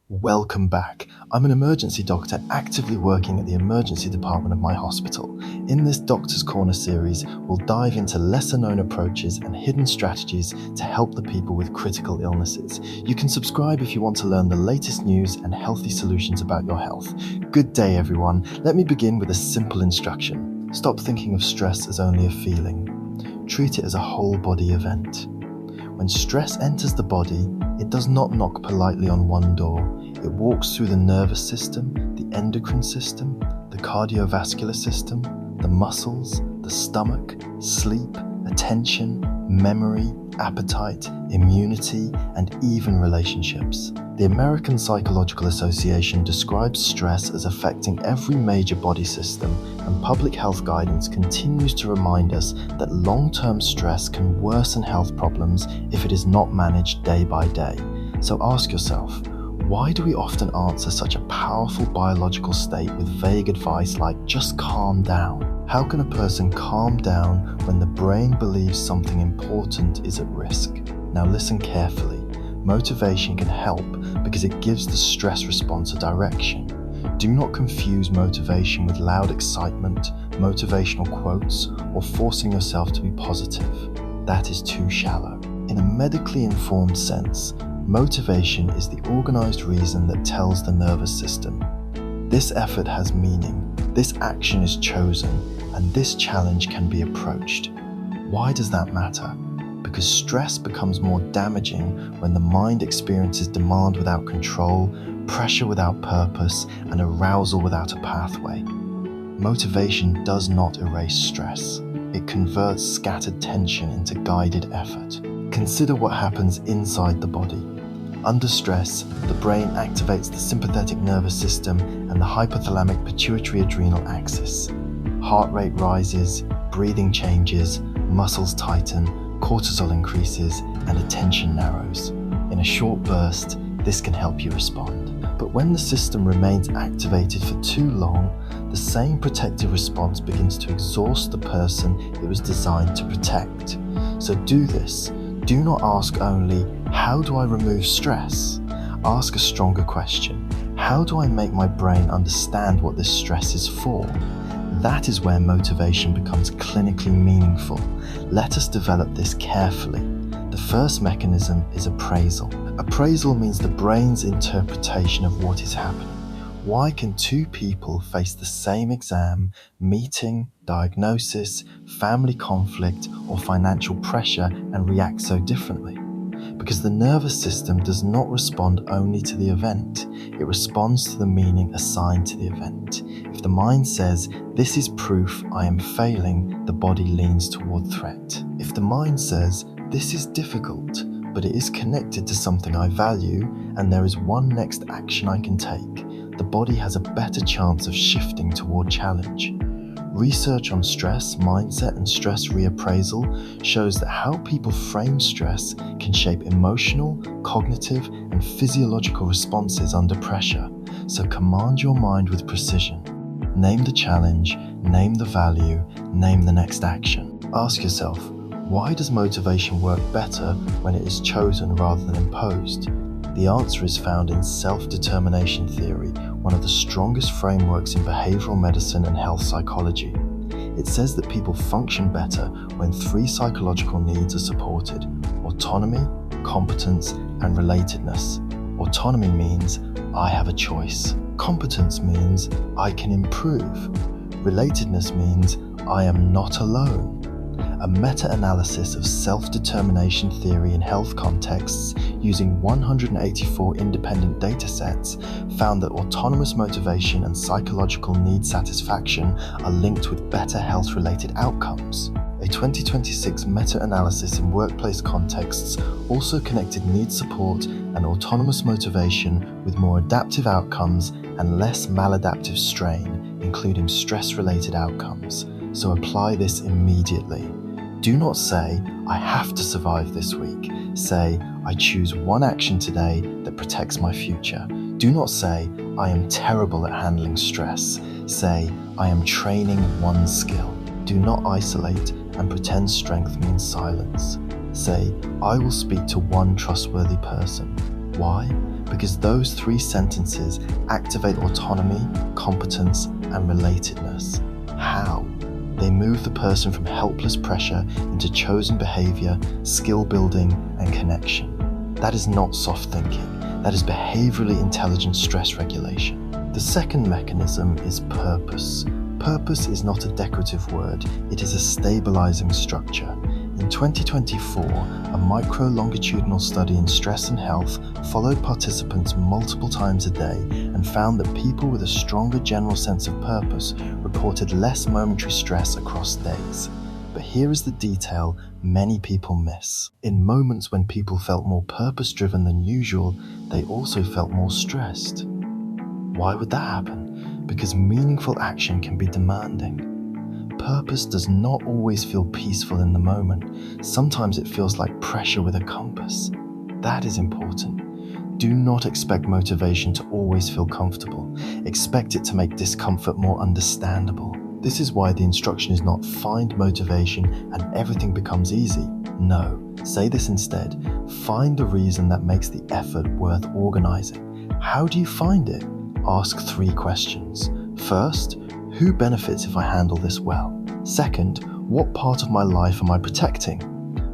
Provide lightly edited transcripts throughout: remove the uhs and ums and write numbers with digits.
Welcome back. I'm an emergency doctor actively working at the emergency department of my hospital. In this Doctor's Corner series, we'll dive into lesser-known approaches and hidden strategies to help the people with critical illnesses. You can subscribe if you want to learn the latest news and healthy solutions about your health. Good day, everyone. Let me begin with a simple instruction. Stop thinking of stress as only a feeling. Treat it as a whole-body event. When stress enters the body, it does not knock politely on one door. It walks through the nervous system, the endocrine system, the cardiovascular system, the muscles, the stomach, sleep, attention, memory, appetite, immunity, and even relationships. The American Psychological Association describes stress as affecting every major body system, and public health guidance continues to remind us that long-term stress can worsen health problems if it is not managed day by day. So ask yourself, why do we often answer such a powerful biological state with vague advice like, just calm down? How can a person calm down when the brain believes something important is at risk? Now listen carefully. Motivation can help because it gives the stress response a direction. Do not confuse motivation with loud excitement, motivational quotes, or forcing yourself to be positive. That is too shallow. In a medically informed sense, motivation is the organized reason that tells the nervous system, this effort has meaning, this action is chosen, and this challenge can be approached. Why does that matter? Because stress becomes more damaging when the mind experiences demand without control, pressure without purpose, and arousal without a pathway. Motivation does not erase stress. It converts scattered tension into guided effort. Consider what happens inside the body. Under stress, the brain activates the sympathetic nervous system and the hypothalamic pituitary adrenal axis. Heart rate rises, breathing changes, muscles tighten, cortisol increases, and attention narrows. In a short burst, this can help you respond. But when the system remains activated for too long, the same protective response begins to exhaust the person it was designed to protect. So do this. Do not ask only, how do I remove stress? Ask a stronger question. How do I make my brain understand what this stress is for? That is where motivation becomes clinically meaningful. Let us develop this carefully. The first mechanism is appraisal. Appraisal means the brain's interpretation of what is happening. Why can two people face the same exam, meeting, diagnosis, family conflict, or financial pressure and react so differently? Because the nervous system does not respond only to the event, it responds to the meaning assigned to the event. If the mind says, this is proof I am failing, the body leans toward threat. If the mind says, this is difficult, but it is connected to something I value, and there is one next action I can take, the body has a better chance of shifting toward challenge. Research on stress, mindset, and stress reappraisal shows that how people frame stress can shape emotional, cognitive, and physiological responses under pressure. So command your mind with precision. Name the challenge, name the value, name the next action. Ask yourself, why does motivation work better when it is chosen rather than imposed? The answer is found in self-determination theory, one of the strongest frameworks in behavioral medicine and health psychology. It says that people function better when three psychological needs are supported: autonomy, competence, and relatedness. Autonomy means I have a choice. Competence means I can improve. Relatedness means I am not alone. A meta-analysis of self-determination theory in health contexts using 184 independent datasets found that autonomous motivation and psychological need satisfaction are linked with better health-related outcomes. A 2026 meta-analysis in workplace contexts also connected need support and autonomous motivation with more adaptive outcomes and less maladaptive strain, including stress-related outcomes. So apply this immediately. Do not say, I have to survive this week. Say, I choose one action today that protects my future. Do not say, I am terrible at handling stress. Say, I am training one skill. Do not isolate and pretend strength means silence. Say, I will speak to one trustworthy person. Why? Because those 3 sentences activate autonomy, competence, and relatedness. How? They move the person from helpless pressure into chosen behavior, skill building, and connection. That is not soft thinking. That is behaviorally intelligent stress regulation. The second mechanism is purpose. Purpose is not a decorative word, it is a stabilizing structure. In 2024, a micro-longitudinal study in stress and health followed participants multiple times a day and found that people with a stronger general sense of purpose reported less momentary stress across days. But here is the detail many people miss. In moments when people felt more purpose-driven than usual, they also felt more stressed. Why would that happen? Because meaningful action can be demanding. Purpose does not always feel peaceful in the moment. Sometimes it feels like pressure with a compass. That is important. Do not expect motivation to always feel comfortable. Expect it to make discomfort more understandable. This is why the instruction is not find motivation and everything becomes easy. No, say this instead. Find the reason that makes the effort worth organizing. How do you find it? Ask 3 questions. First, who benefits if I handle this well? Second, what part of my life am I protecting?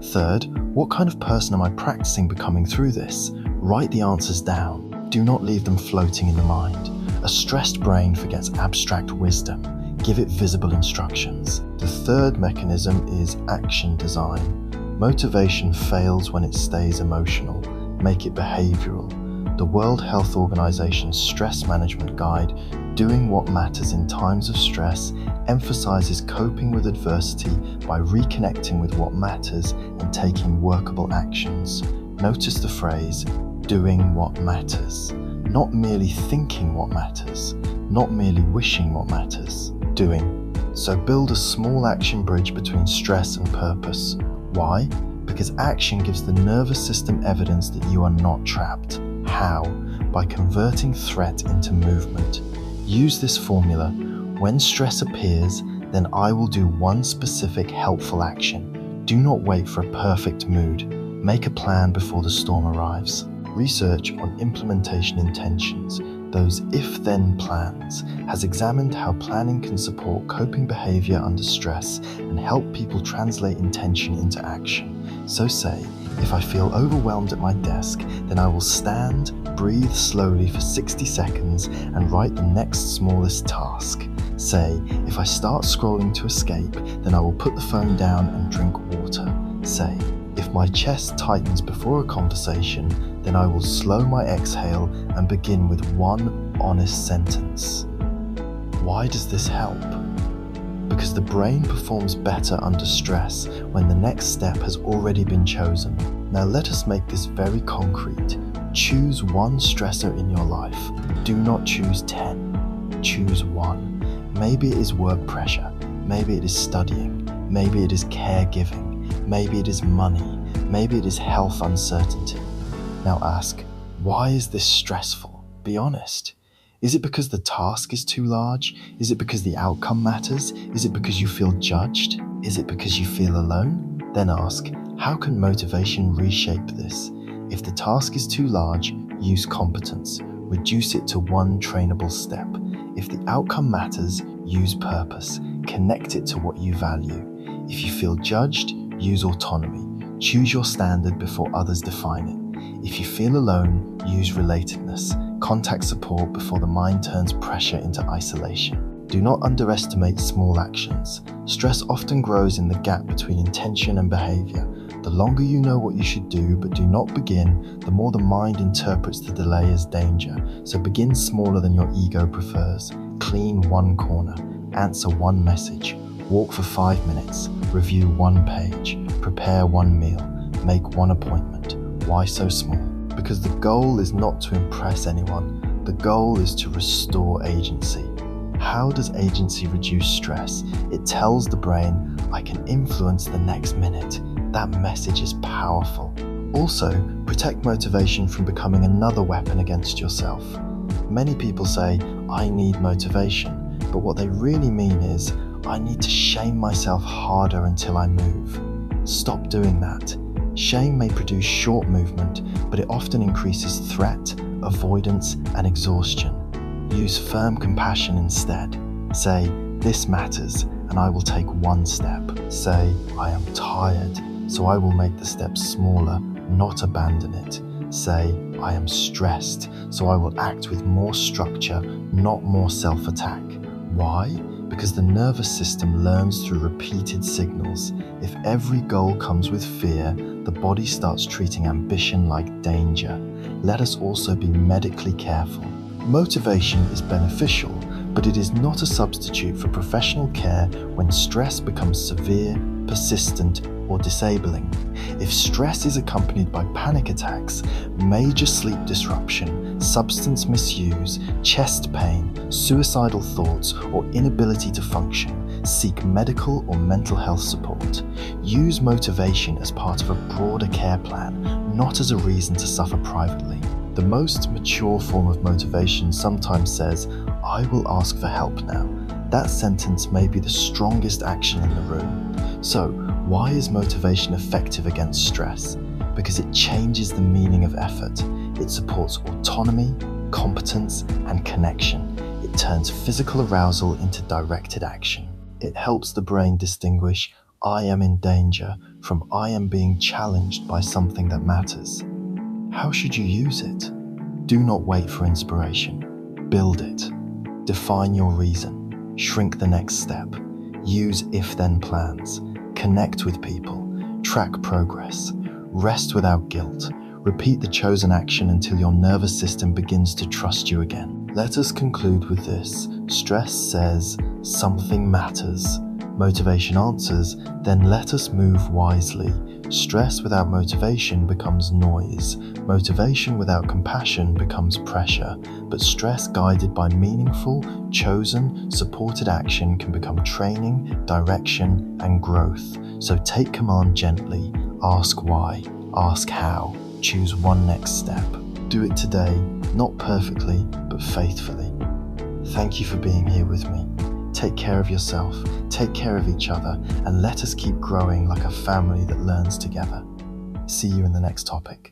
Third, what kind of person am I practicing becoming through this? Write the answers down. Do not leave them floating in the mind. A stressed brain forgets abstract wisdom. Give it visible instructions. The third mechanism is action design. Motivation fails when it stays emotional. Make it behavioral. The World Health Organization's Stress Management Guide, Doing What Matters in Times of Stress, emphasizes coping with adversity by reconnecting with what matters and taking workable actions. Notice the phrase, doing what matters. Not merely thinking what matters, not merely wishing what matters, doing. So build a small action bridge between stress and purpose. Why? Because action gives the nervous system evidence that you are not trapped. How? By converting threat into movement. Use this formula. When stress appears, then I will do one specific helpful action. Do not wait for a perfect mood. Make a plan before the storm arrives. Research on implementation intentions, those if-then plans, has examined how planning can support coping behavior under stress and help people translate intention into action. So say, if I feel overwhelmed at my desk, then I will stand, breathe slowly for 60 seconds and write the next smallest task. Say, if I start scrolling to escape, then I will put the phone down and drink water. Say, if my chest tightens before a conversation, then I will slow my exhale and begin with one honest sentence. Why does this help? Because the brain performs better under stress when the next step has already been chosen. Now let us make this very concrete. Choose one stressor in your life. Do not choose 10. Choose one. Maybe it is work pressure. Maybe it is studying. Maybe it is caregiving. Maybe it is money. Maybe it is health uncertainty. Now ask, why is this stressful? Be honest. Is it because the task is too large? Is it because the outcome matters? Is it because you feel judged? Is it because you feel alone? Then ask, how can motivation reshape this? If the task is too large, use competence. Reduce it to one trainable step. If the outcome matters, use purpose. Connect it to what you value. If you feel judged, use autonomy. Choose your standard before others define it. If you feel alone, use relatedness. Contact support before the mind turns pressure into isolation. Do not underestimate small actions. Stress often grows in the gap between intention and behavior. The longer you know what you should do but do not begin, the more the mind interprets the delay as danger. So begin smaller than your ego prefers. Clean one corner. Answer one message. Walk for 5 minutes. Review one page. Prepare one meal. Make one appointment. Why so small? Because the goal is not to impress anyone. The goal is to restore agency. How does agency reduce stress? It tells the brain, I can influence the next minute. That message is powerful. Also, protect motivation from becoming another weapon against yourself. Many people say, I need motivation, but what they really mean is, I need to shame myself harder until I move. Stop doing that. Shame may produce short movement, but it often increases threat, avoidance, and exhaustion. Use firm compassion instead. Say, "This matters, and I will take one step." Say, "I am tired, so I will make the step smaller, not abandon it." Say, "I am stressed, so I will act with more structure, not more self-attack." Why? Because the nervous system learns through repeated signals. If every goal comes with fear, the body starts treating ambition like danger. Let us also be medically careful. Motivation is beneficial, but it is not a substitute for professional care when stress becomes severe, persistent, or disabling. If stress is accompanied by panic attacks, major sleep disruption, substance misuse, chest pain, suicidal thoughts, or inability to function, seek medical or mental health support. Use motivation as part of a broader care plan, not as a reason to suffer privately. The most mature form of motivation sometimes says, "I will ask for help now." That sentence may be the strongest action in the room. So, why is motivation effective against stress? Because it changes the meaning of effort. It supports autonomy, competence, and connection. It turns physical arousal into directed action. It helps the brain distinguish "I am in danger" from "I am being challenged by something that matters." How should you use it? Do not wait for inspiration. Build it. Define your reason. Shrink the next step. Use if-then plans. Connect with people. Track progress. Rest without guilt. Repeat the chosen action until your nervous system begins to trust you again. Let us conclude with this. Stress says, "Something matters." Motivation answers, "Then let us move wisely." Stress without motivation becomes noise. Motivation without compassion becomes pressure. But stress guided by meaningful, chosen, supported action can become training, direction, and growth. So take command gently. Ask why. Ask how. Choose one next step. Do it today, not perfectly, but faithfully. Thank you for being here with me. Take care of yourself, take care of each other, and let us keep growing like a family that learns together. See you in the next topic.